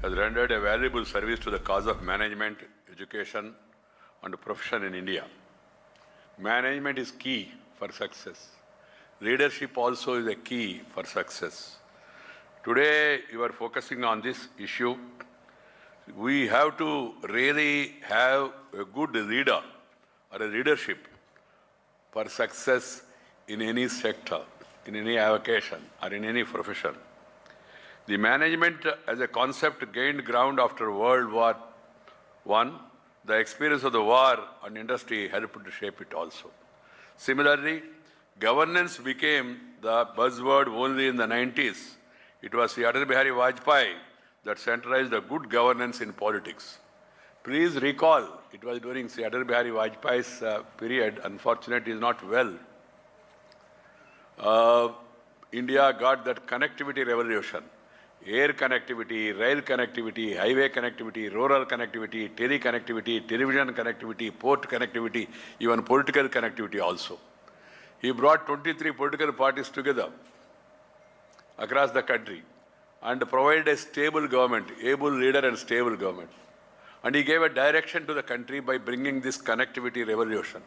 has rendered a valuable service to the cause of management, education, and profession in India. Management is key for success. Leadership also is a key for success. Today, you are focusing on this issue. We have to really have a good leader or a leadership for success in any sector, in any avocation, or in any profession. The management as a concept gained ground after World War I. The experience of the war and industry helped to shape it also. Similarly, governance became the buzzword only in the 90s. It was Shri Atal Bihari Vajpayee that centralized the good governance in politics. Please recall, it was during Shri Atal Bihari Vajpayee's period. Unfortunately, he is not well. India got that connectivity revolution. Air connectivity, rail connectivity, highway connectivity, rural connectivity, tele-connectivity, television connectivity, port connectivity, even political connectivity also. He brought 23 political parties together across the country and provided a stable government, able leader and stable government. And he gave a direction to the country by bringing this connectivity revolution.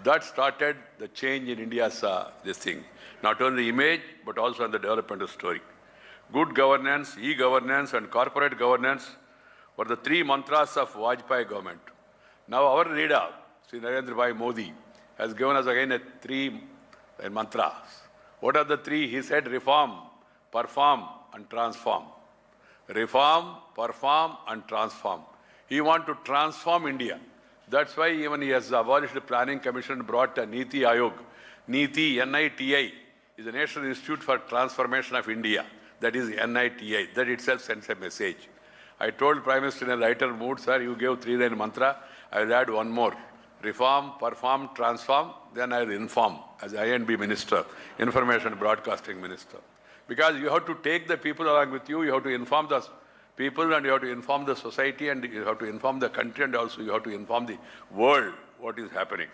That started the change in India's this thing. Not only image, but also in the developmental story. Good governance, e-governance, and corporate governance were the three mantras of Vajpayee government. Now our leader, Shri Narendra Bhai Modi, has given us again three mantras. What are the three? He said reform, perform, and transform. Reform, perform, and transform. He wants to transform India. That's why even he has abolished the Planning Commission and brought a Niti Ayog. Niti, N-I-T-I, is the National Institute for Transformation of India. That is NITI. That itself sends a message. I told Prime Minister in a lighter mood, sir, you gave three-line mantra. I will add one more. Reform, perform, transform. Then I will inform as I&B Minister, Information and Broadcasting Minister. Because you have to take the people along with you. You have to inform the people and you have to inform the society and you have to inform the country and also you have to inform the world what is happening.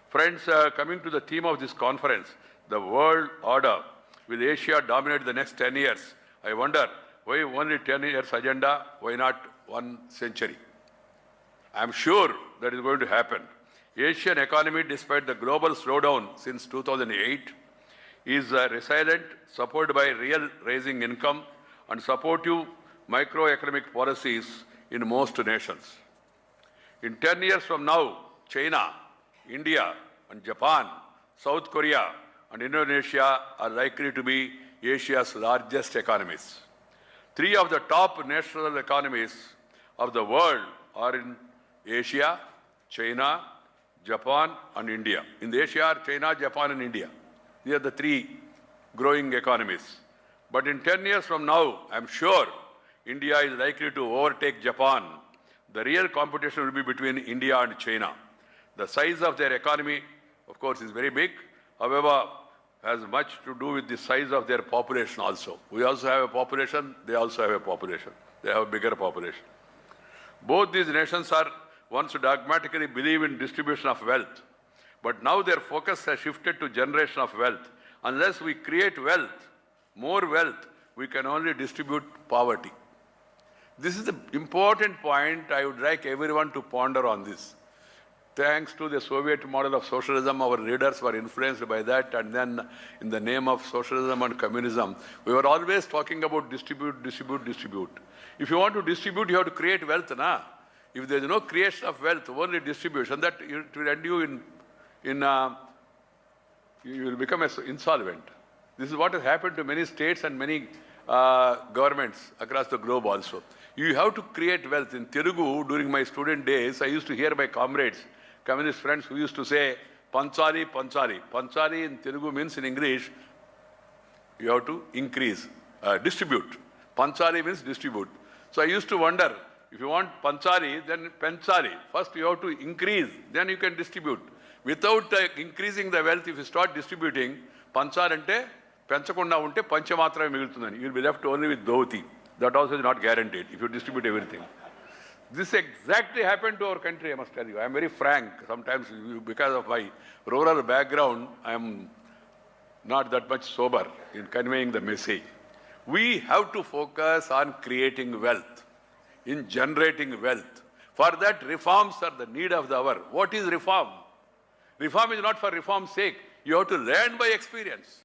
Friends, coming to the theme of this conference, the world order. Will Asia dominate the next 10 years? I wonder, why only 10 years agenda? Why not 1 century? I am sure that is going to happen. Asian economy, despite the global slowdown since 2008, is resilient, supported by real raising income and supportive microeconomic policies in most nations. In 10 years from now, China, India, and Japan, South Korea, and Indonesia are likely to be Asia's largest economies. 3 of the top national economies of the world are in Asia, China, Japan, and India. In Asia are China, Japan, and India. These are the 3 growing economies. But in 10 years from now, I'm sure India is likely to overtake Japan. The real competition will be between India and China. The size of their economy, of course, is very big. However, has much to do with the size of their population also. We also have a population, they also have a population. They have a bigger population. Both these nations are once dogmatically believe in distribution of wealth, but now their focus has shifted to generation of wealth. Unless we create wealth, more wealth, we can only distribute poverty. This is the important point. I would like everyone to ponder on this. Thanks to the Soviet model of socialism, our leaders were influenced by that, and then in the name of socialism and communism, we were always talking about distribute, distribute, distribute. If you want to distribute, you have to create wealth, na? If there is no creation of wealth, only distribution, that it will end you you will become insolvent. This is what has happened to many states and many governments across the globe also. You have to create wealth. In Telugu, during my student days, I used to hear my comrades, communist friends who used to say, Panchali, Panchali. Panchali in Telugu means in English, you have to increase, distribute. Panchali means distribute. So I used to wonder, if you want Panchali, then Panchali. First you have to increase, then you can distribute. Without increasing the wealth, if you start distributing, Panchali ante, Panchakunda unte, Panchamatrame migultundani. You will be left only with Dhoti. That also is not guaranteed if you distribute everything. This exactly happened to our country, I must tell you. I am very frank. Sometimes because of my rural background, I am not that much sober in conveying the message. We have to focus on creating wealth. in generating wealth. For that, reforms are the need of the hour. What is reform? Reform is not for reform's sake. You have to learn by experience.